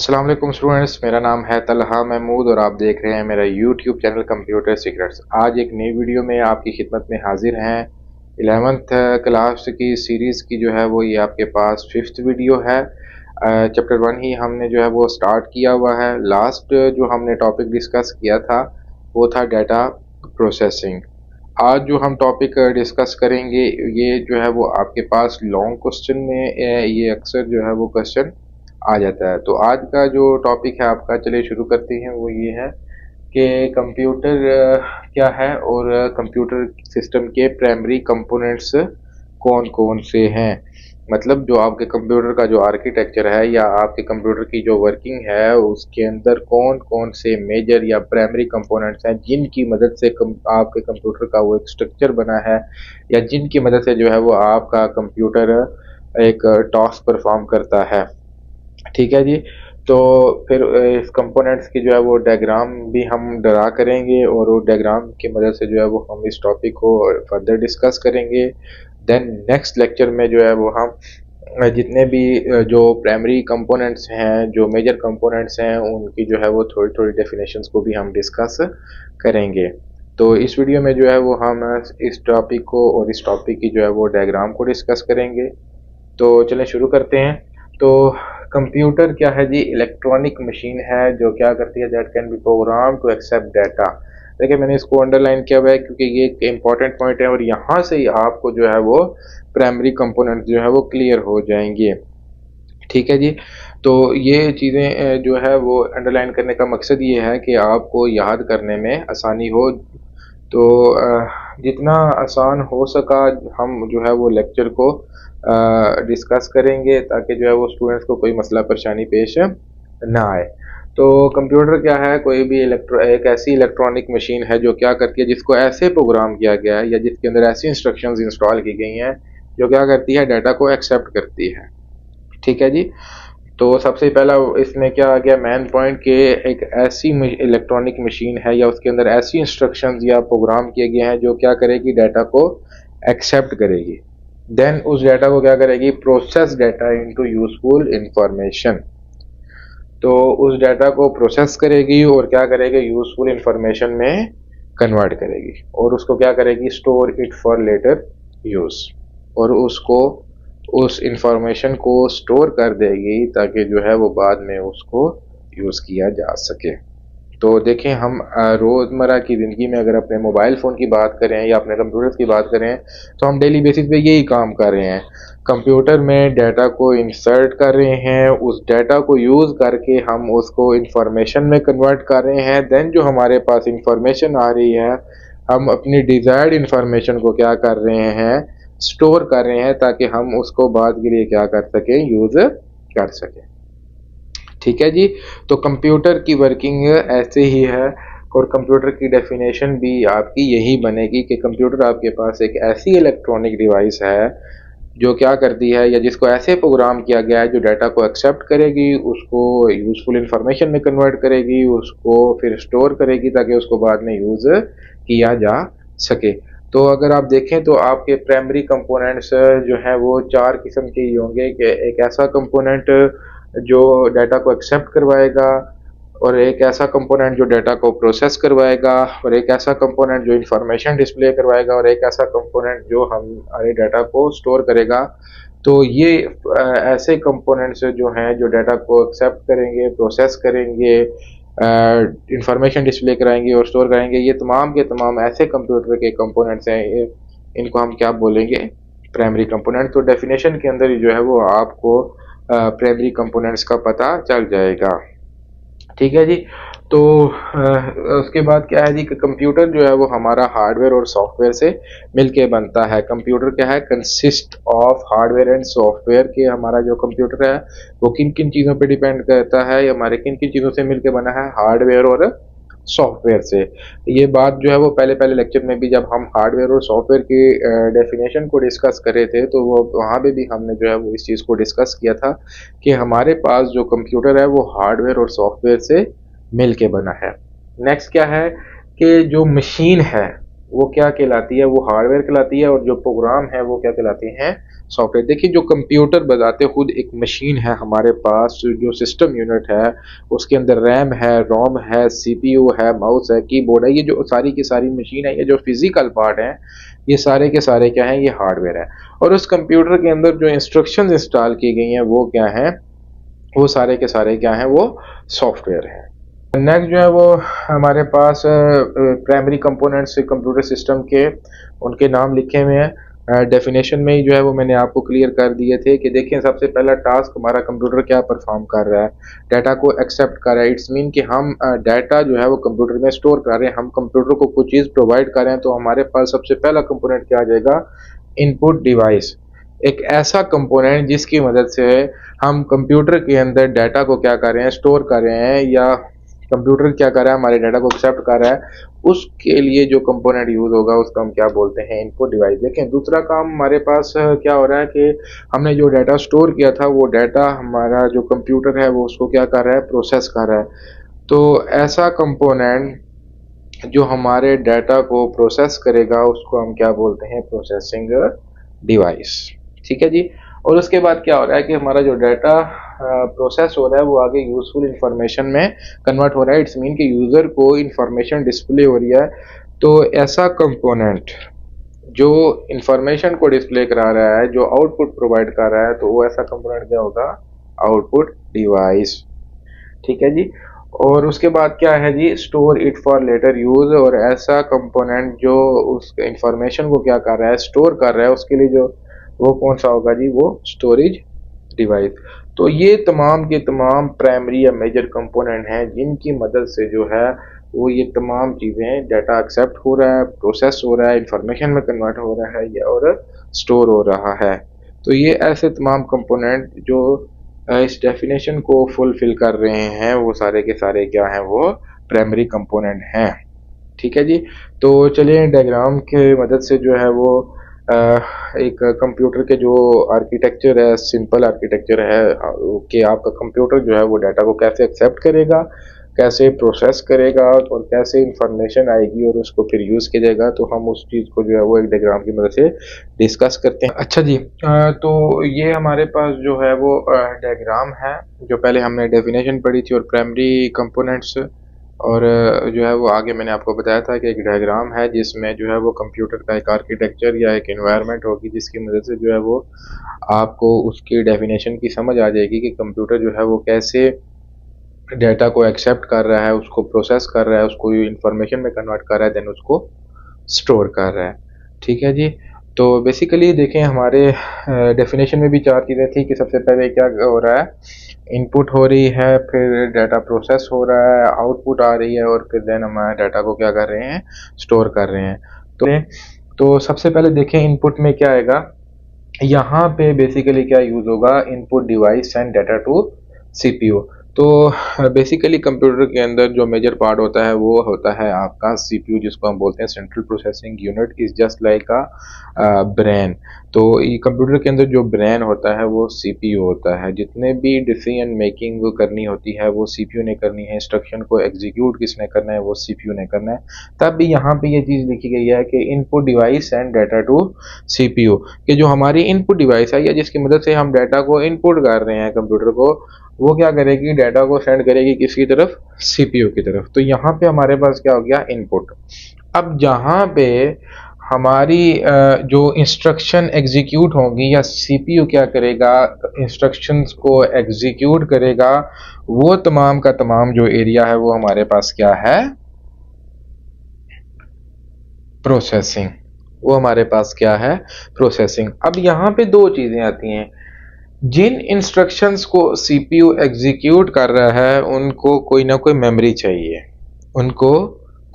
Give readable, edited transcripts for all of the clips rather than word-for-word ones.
अस्सलाम वालेकुम स्टूडेंट्स, मेरा नाम है तलहा महमूद और आप देख रहे हैं मेरा यूट्यूब चैनल कंप्यूटर सीक्रेट्स। आज एक नई वीडियो में आपकी खिदमत में हाजिर हैं। 11th क्लास की सीरीज़ की जो है वो ये आपके पास 5th वीडियो है। चैप्टर 1 ही हमने जो है वो स्टार्ट किया हुआ है। लास्ट जो हमने टॉपिक डिस्कस किया था वो था डाटा प्रोसेसिंग। आज जो हम टॉपिक डिस्कस करेंगे ये जो है वो आपके पास लॉन्ग क्वेश्चन में ये अक्सर जो है वो क्वेश्चन आ जाता है। तो आज का जो टॉपिक है आपका, चलिए शुरू करते हैं। वो ये है कि कंप्यूटर क्या है और कंप्यूटर सिस्टम के प्राइमरी कंपोनेंट्स कौन कौन से हैं। मतलब जो आपके कंप्यूटर का जो आर्किटेक्चर है या आपके कंप्यूटर की जो वर्किंग है उसके अंदर कौन कौन से मेजर या प्राइमरी कंपोनेंट्स हैं जिनकी मदद से आपके कंप्यूटर का वो एक स्ट्रक्चर बना है या जिनकी मदद से जो है वो आपका कंप्यूटर एक टास्क परफॉर्म करता है। ठीक है जी। तो फिर इस कंपोनेंट्स की जो है वो डायग्राम भी हम ड्रा करेंगे और वो डायग्राम की मदद से जो है वो हम इस टॉपिक को फर्दर डिस्कस करेंगे। देन नेक्स्ट लेक्चर में जो है वो हम जितने भी जो प्राइमरी कंपोनेंट्स हैं, जो मेजर कंपोनेंट्स हैं, उनकी जो है वो थोड़ी थोड़ी डेफिनेशंस को भी हम डिस्कस करेंगे। तो इस वीडियो में जो है वो हम इस टॉपिक को और इस टॉपिक की जो है वो डायग्राम को डिस्कस करेंगे। तो चलें शुरू करते हैं। तो कंप्यूटर क्या है जी? इलेक्ट्रॉनिक मशीन है जो क्या करती है, that can be program to accept data. देखिए मैंने इसको अंडरलाइन किया हुआ है क्योंकि ये एक इम्पॉर्टेंट पॉइंट है और यहाँ से ही आपको जो है वो प्राइमरी कंपोनेंट जो है वो क्लियर हो जाएंगे। ठीक है जी। तो ये चीज़ें जो है वो अंडरलाइन करने का मकसद ये है कि आपको याद करने में आसानी हो। तो जितना आसान हो सका हम जो है वो लेक्चर को डिस्कस करेंगे ताकि जो है वो स्टूडेंट्स को कोई मसला परेशानी पेश ना आए। तो कंप्यूटर क्या है? कोई भी एक ऐसी इलेक्ट्रॉनिक मशीन है जो क्या करती है, जिसको ऐसे प्रोग्राम किया गया है या जिसके अंदर ऐसी इंस्ट्रक्शंस इंस्टॉल की गई हैं जो क्या करती है, डाटा को एक्सेप्ट करती है। ठीक है जी। तो सबसे पहला इसमें क्या आ गया मेन पॉइंट कि एक ऐसी इलेक्ट्रॉनिक मशीन है या उसके अंदर ऐसी इंस्ट्रक्शंस या प्रोग्राम किए गए हैं जो क्या करेगी, डाटा को एक्सेप्ट करेगी। देन उस डाटा को क्या करेगी, process data into useful information. तो उस डाटा को प्रोसेस करेगी और क्या करेगी, यूजफुल इंफॉर्मेशन में कन्वर्ट करेगी और उसको क्या करेगी, store it for later use. और उसको उस इंफॉर्मेशन को स्टोर कर देगी ताकि जो है वो बाद में उसको यूज़ किया जा सके। तो देखें हम रोज़मर्रा की ज़िंदगी में अगर अपने मोबाइल फ़ोन की बात करें या अपने कंप्यूटर की बात करें तो हम डेली बेसिस पे यही काम कर रहे हैं। कंप्यूटर में डाटा को इंसर्ट कर रहे हैं, उस डाटा को यूज़ करके हम उसको इंफॉर्मेशन में कन्वर्ट कर रहे हैं। देन जो हमारे पास इंफॉर्मेशन आ रही है हम अपनी डिज़ायर्ड इंफॉर्मेशन को क्या कर रहे हैं, स्टोर कर रहे हैं ताकि हम उसको बाद के लिए क्या कर सकें, यूज़ कर सकें। ठीक है जी। तो कंप्यूटर की वर्किंग ऐसे ही है और कंप्यूटर की डेफिनेशन भी आपकी यही बनेगी कि कंप्यूटर आपके पास एक ऐसी इलेक्ट्रॉनिक डिवाइस है जो क्या करती है या जिसको ऐसे प्रोग्राम किया गया है जो डाटा को एक्सेप्ट करेगी, उसको यूजफुल इंफॉर्मेशन में कन्वर्ट करेगी, उसको फिर स्टोर करेगी ताकि उसको बाद में यूज़ किया जा सके। तो अगर आप देखें तो आपके प्राइमरी कंपोनेंट्स जो हैं वो चार किस्म के ही होंगे कि एक ऐसा कंपोनेंट जो डाटा को एक्सेप्ट करवाएगा, और एक ऐसा कंपोनेंट जो डाटा को प्रोसेस करवाएगा, और एक ऐसा कंपोनेंट जो इंफॉर्मेशन डिस्प्ले करवाएगा, और एक ऐसा कंपोनेंट जो हमारे डाटा को स्टोर करेगा। तो ये ऐसे कंपोनेंट्स जो हैं जो डाटा को एक्सेप्ट करेंगे, प्रोसेस करेंगे, इंफॉर्मेशन डिस्प्ले कराएंगे और स्टोर कराएंगे, ये तमाम के तमाम ऐसे कंप्यूटर के कंपोनेंट्स हैं। इनको हम क्या बोलेंगे, प्राइमरी कंपोनेंट। तो डेफिनेशन के अंदर जो है वो आपको प्राइमरी कंपोनेंट्स का पता चल जाएगा। ठीक है जी। तो उसके बाद क्या है जी कि कंप्यूटर जो है वो हमारा हार्डवेयर और सॉफ्टवेयर से मिलके बनता है। कंप्यूटर क्या है, consist of hardware and software. के हमारा जो कंप्यूटर है वो किन किन चीज़ों पे डिपेंड करता है, हमारे किन किन चीज़ों से मिलके बना है, हार्डवेयर और सॉफ्टवेयर से। ये बात जो है वो पहले पहले लेक्चर में भी जब हम हार्डवेयर और सॉफ्टवेयर की डेफिनेशन को डिस्कस करे थे तो वो वहाँ पे भी हमने जो है वो इस चीज़ को डिस्कस किया था कि हमारे पास जो कंप्यूटर है वो हार्डवेयर और सॉफ्टवेयर से मिल के बना है। नेक्स्ट क्या है कि जो मशीन है वो क्या कहलाती है, वो हार्डवेयर कहलाती है, और जो प्रोग्राम है वो क्या कहलाते हैं, सॉफ्टवेयर। देखिए जो कंप्यूटर बताते खुद एक मशीन है हमारे पास, जो सिस्टम यूनिट है उसके अंदर रैम है, रोम है, सीपीयू है, माउस है, कीबोर्ड है, ये जो सारी की सारी मशीन है, ये जो फिजिकल पार्ट है ये सारे के सारे क्या है, ये हार्डवेयर है। और उस कंप्यूटर के अंदर जो इंस्ट्रक्शंस इंस्टॉल की गई हैं वो क्या है, वो सारे के सारे क्या हैं, वो सॉफ्टवेयर है। नेक्स्ट जो है वो हमारे पास प्राइमरी कंपोनेंट्स कंप्यूटर सिस्टम के, उनके नाम लिखे हुए हैं। डेफिनेशन में ही जो है वो मैंने आपको क्लियर कर दिए थे कि देखें सबसे पहला टास्क हमारा कंप्यूटर क्या परफॉर्म कर रहा है, डाटा को एक्सेप्ट कर रहा है। इट्स मीन कि हम डाटा जो है वो कंप्यूटर में स्टोर कर रहे हैं, हम कंप्यूटर को कुछ चीज़ प्रोवाइड कर रहे हैं, तो हमारे पास सबसे पहला कंपोनेंट क्या आ जाएगा, इनपुट डिवाइस। एक ऐसा कंपोनेंट जिसकी मदद से हम कंप्यूटर के अंदर डाटा को क्या कर रहे हैं, स्टोर कर रहे हैं, या कंप्यूटर क्या कर रहा है, हमारे डाटा को एक्सेप्ट कर रहा है, उसके लिए जो कंपोनेंट यूज होगा उसका हम क्या बोलते हैं, इनपुट डिवाइस। देखें दूसरा काम हमारे पास क्या हो रहा है कि हमने जो डाटा स्टोर किया था वो डाटा हमारा जो कंप्यूटर है वो उसको क्या कर रहा है, प्रोसेस कर रहा है। तो ऐसा कंपोनेंट जो हमारे डाटा को प्रोसेस करेगा उसको हम क्या बोलते हैं, प्रोसेसिंग डिवाइस। ठीक है जी। और उसके बाद क्या हो रहा है कि हमारा जो डाटा प्रोसेस हो रहा है वो आगे यूजफुल इंफॉर्मेशन में कन्वर्ट हो रहा है। इट्स मीन कि यूजर को इंफॉर्मेशन डिस्प्ले हो रही है। तो ऐसा कंपोनेंट जो इंफॉर्मेशन को डिस्प्ले करा रहा है, जो आउटपुट प्रोवाइड कर रहा है, तो वो ऐसा कंपोनेंट क्या होगा, आउटपुट डिवाइस। ठीक है जी। और उसके बाद क्या है जी, store it for later use. और ऐसा कंपोनेंट जो उस इंफॉर्मेशन को क्या कर रहा है, स्टोर कर रहा है, उसके लिए जो वो कौन सा होगा जी, वो स्टोरेज डिवाइस। तो ये तमाम के तमाम प्राइमरी या मेजर कंपोनेंट हैं जिनकी मदद से जो है वो ये तमाम चीज़ें, डाटा एक्सेप्ट हो रहा है, प्रोसेस हो रहा है, इंफॉर्मेशन में कन्वर्ट हो रहा है या और स्टोर हो रहा है। तो ये ऐसे तमाम कंपोनेंट जो इस डेफिनेशन को फुलफिल कर रहे हैं वो सारे के सारे क्या हैं, वो प्राइमरी कंपोनेंट हैं। ठीक है जी। तो चलिए डायग्राम के मदद से जो है वो एक कंप्यूटर के जो आर्किटेक्चर है, सिंपल आर्किटेक्चर है कि आपका कंप्यूटर जो है वो डाटा को कैसे एक्सेप्ट करेगा, कैसे प्रोसेस करेगा और कैसे इंफॉर्मेशन आएगी और उसको फिर यूज़ किया जाएगा। तो हम उस चीज़ को जो है वो एक डायग्राम की मदद से डिस्कस करते हैं। अच्छा जी। तो ये हमारे पास जो है वो डायग्राम है, जो पहले हमने डेफिनेशन पढ़ी थी और प्राइमरी कंपोनेंट्स, और जो है वो आगे मैंने आपको बताया था कि एक डायग्राम है जिसमें जो है वो कंप्यूटर का एक आर्किटेक्चर या एक एनवायरनमेंट होगी जिसकी मदद से जो है वो आपको उसकी डेफिनेशन की समझ आ जाएगी कि कंप्यूटर जो है वो कैसे डाटा को एक्सेप्ट कर रहा है, उसको प्रोसेस कर रहा है, उसको इंफॉर्मेशन में कन्वर्ट कर रहा है, देन उसको स्टोर कर रहा है। ठीक है जी। तो बेसिकली देखें हमारे डेफिनेशन में भी चार चीज़ें थी कि सबसे पहले क्या हो रहा है, इनपुट हो रही है, फिर डाटा प्रोसेस हो रहा है, आउटपुट आ रही है, और फिर देन हमारे डाटा को क्या कर रहे हैं, स्टोर कर रहे हैं। तो सबसे पहले देखें इनपुट में क्या आएगा, यहाँ पे बेसिकली क्या यूज़ होगा, input device and data to CPU. तो बेसिकली कंप्यूटर के अंदर जो मेजर पार्ट होता है वो होता है आपका सीपीयू, जिसको हम बोलते हैं central processing unit, is just like a brain. तो ये कंप्यूटर के अंदर जो ब्रेन होता है वो सीपीयू होता है। जितने भी डिसीजन मेकिंग करनी होती है वो सीपीयू ने करनी है, इंस्ट्रक्शन को एग्जीक्यूट किसने करना है, वो सीपीयू ने करना है। तब भी यहाँ पे ये चीज़ लिखी गई है कि input device and data to CPU, कि जो हमारी इनपुट डिवाइस है या जिसकी मदद से हम डाटा को इनपुट कर रहे हैं कंप्यूटर को, वो क्या करेगी, डाटा को सेंड करेगी किसकी तरफ, सीपीयू की तरफ। तो यहाँ पे हमारे पास क्या हो गया, इनपुट। अब जहाँ पे हमारी जो इंस्ट्रक्शन एग्जीक्यूट होंगी या सीपीयू क्या करेगा, इंस्ट्रक्शंस को एग्जीक्यूट करेगा, वो तमाम का तमाम जो एरिया है वो हमारे पास क्या है, प्रोसेसिंग। वो हमारे पास क्या है, प्रोसेसिंग। अब यहाँ पे दो चीज़ें आती हैं, जिन इंस्ट्रक्शंस को सीपीयू एग्जीक्यूट कर रहा है उनको कोई ना कोई मेमोरी चाहिए, उनको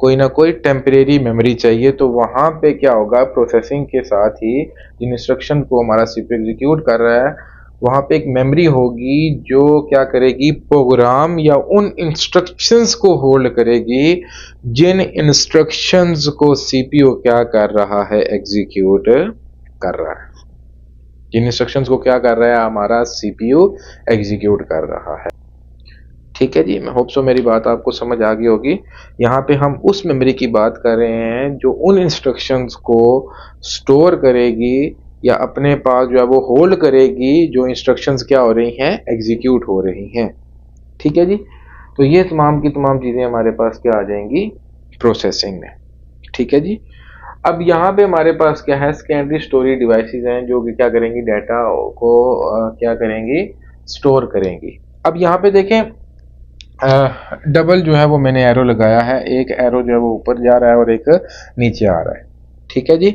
कोई ना कोई टेम्परेरी मेमोरी चाहिए। तो वहाँ पे क्या होगा, प्रोसेसिंग के साथ ही जिन इंस्ट्रक्शन को हमारा सीपीयू एग्जीक्यूट कर रहा है वहाँ पे एक मेमोरी होगी जो क्या करेगी, प्रोग्राम या उन इंस्ट्रक्शंस को होल्ड करेगी जिन इंस्ट्रक्शंस को सीपीयू क्या कर रहा है, एग्जीक्यूट कर रहा है। जिन इंस्ट्रक्शंस को क्या कर रहा है, हमारा सीपीयू एग्जीक्यूट कर रहा है। ठीक है जी, मैं होप सो मेरी बात आपको समझ आ गई होगी। यहाँ पे हम उस मेमोरी की बात कर रहे हैं जो उन इंस्ट्रक्शंस को स्टोर करेगी या अपने पास जो है वो होल्ड करेगी जो इंस्ट्रक्शंस क्या हो रही हैं, एग्जीक्यूट हो रही हैं। ठीक है जी, तो ये तमाम की तमाम चीज़ें हमारे पास क्या आ जाएंगी, प्रोसेसिंग में। ठीक है जी, अब यहाँ पे हमारे पास क्या है, सेकेंडरी स्टोरेज डिवाइसेस हैं जो कि क्या करेंगी, डाटा को क्या करेंगी, स्टोर करेंगी। अब यहाँ पे देखें, डबल जो है वो मैंने एरो लगाया है, एक एरो जो है वो ऊपर जा रहा है और एक नीचे आ रहा है। ठीक है जी,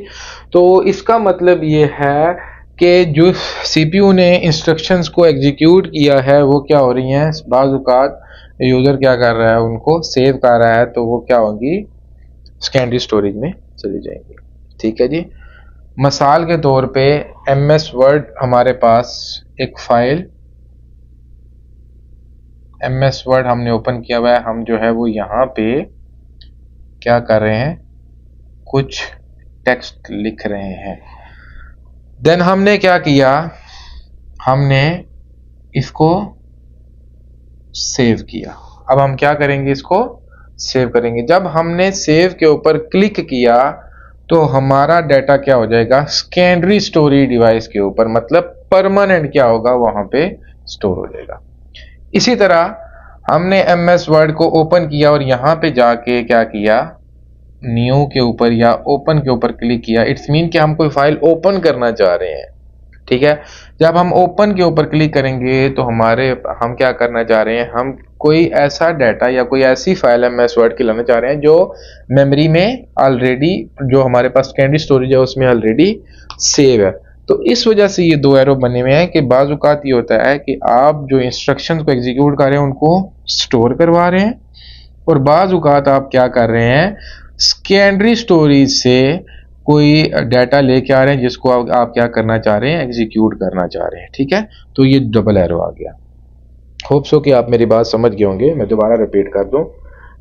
तो इसका मतलब ये है कि जो सीपीयू ने इंस्ट्रक्शंस को एग्जीक्यूट किया है वो क्या हो रही हैं, बाज़ औक़ात यूज़र क्या कर रहा है, उनको सेव कर रहा है, तो वो क्या होगी, सेकेंडरी स्टोरेज में चली जाएंगी। ठीक है जी, मिसाल के तौर पे एमएस वर्ड हमारे पास एक फाइल एमएस वर्ड हमने ओपन किया हुआ है, हम जो है वो यहाँ पे क्या कर रहे हैं, कुछ टेक्स्ट लिख रहे हैं। देन हमने क्या किया, हमने इसको सेव किया। अब हम क्या करेंगे, इसको सेव करेंगे। जब हमने सेव के ऊपर क्लिक किया तो हमारा डाटा क्या हो जाएगा, सेकेंडरी स्टोरेज डिवाइस के ऊपर, मतलब परमानेंट क्या होगा, वहां पे स्टोर हो जाएगा। इसी तरह हमने एमएस वर्ड को ओपन किया और यहां पे जाके क्या किया, न्यू के ऊपर या ओपन के ऊपर क्लिक किया। इट्स मीन कि हम कोई फाइल ओपन करना चाह रहे हैं। ठीक है, जब हम ओपन के ऊपर क्लिक करेंगे तो हम क्या करना चाह रहे हैं, हम कोई ऐसा डाटा या कोई ऐसी फाइल एमएस वर्ड की लाना चाह रहे हैं जो मेमोरी में ऑलरेडी, जो हमारे पास सेकेंडरी स्टोरेज है उसमें ऑलरेडी सेव है। तो इस वजह से ये दो एरो बने हुए हैं कि बाज़ औक़ात ये होता है कि आप जो इंस्ट्रक्शंस को एग्जीक्यूट कर रहे हैं उनको स्टोर करवा रहे हैं, और बाज़ औक़ात आप क्या कर रहे हैं, सेकेंडरी स्टोरेज से कोई डाटा लेके आ रहे हैं जिसको आप क्या करना चाह रहे हैं, एग्जीक्यूट करना चाह रहे हैं। ठीक है, तो ये डबल एरो आ गया। होप सो कि आप मेरी बात समझ गए होंगे। मैं दोबारा रिपीट कर दूं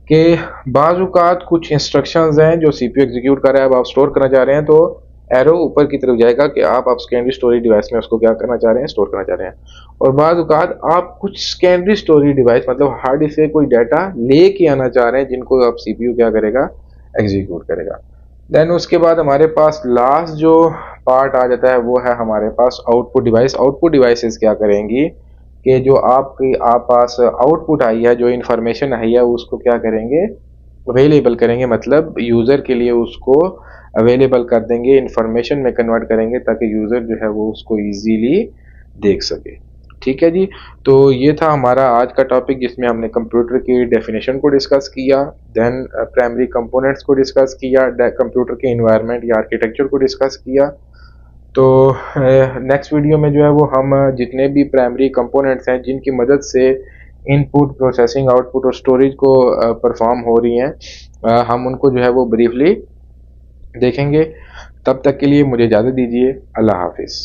कि बाज़ औक़ात कुछ इंस्ट्रक्शंस हैं जो सीपीयू एग्जीक्यूट कर रहा है, अब आप स्टोर करना चाह रहे हैं, तो एरो ऊपर की तरफ जाएगा कि आप सेकेंडरी स्टोरेज डिवाइस में उसको क्या करना चाह रहे हैं, स्टोर करना चाह रहे हैं। और बाज़ औक़ात आप कुछ सेकेंडरी स्टोरेज डिवाइस मतलब हार्ड डिस्क से कोई डाटा लेके आना चाह रहे हैं जिनको आप सीपीयू क्या करेगा, एग्जीक्यूट करेगा। देन उसके बाद हमारे पास लास्ट जो पार्ट आ जाता है वो है हमारे पास आउटपुट डिवाइस। आउटपुट डिवाइसेस क्या करेंगी कि जो आप पास आउटपुट आई है, जो इन्फॉर्मेशन आई है, उसको क्या करेंगे, अवेलेबल करेंगे, मतलब यूज़र के लिए उसको अवेलेबल कर देंगे, इन्फॉर्मेशन में कन्वर्ट करेंगे ताकि यूज़र जो है वो उसको ईजीली देख सके। ठीक है जी, तो ये था हमारा आज का टॉपिक जिसमें हमने कंप्यूटर की डेफिनेशन को डिस्कस किया, देन प्राइमरी कंपोनेंट्स को डिस्कस किया, कंप्यूटर के इन्वायरमेंट या आर्किटेक्चर को डिस्कस किया। तो नेक्स्ट वीडियो में जो है वो हम जितने भी प्राइमरी कंपोनेंट्स हैं जिनकी मदद से इनपुट, प्रोसेसिंग, आउटपुट और स्टोरेज को परफॉर्म हो रही हैं, हम उनको जो है वो ब्रीफली देखेंगे। तब तक के लिए मुझे इजाज़त दीजिए। अल्लाह हाफिज़।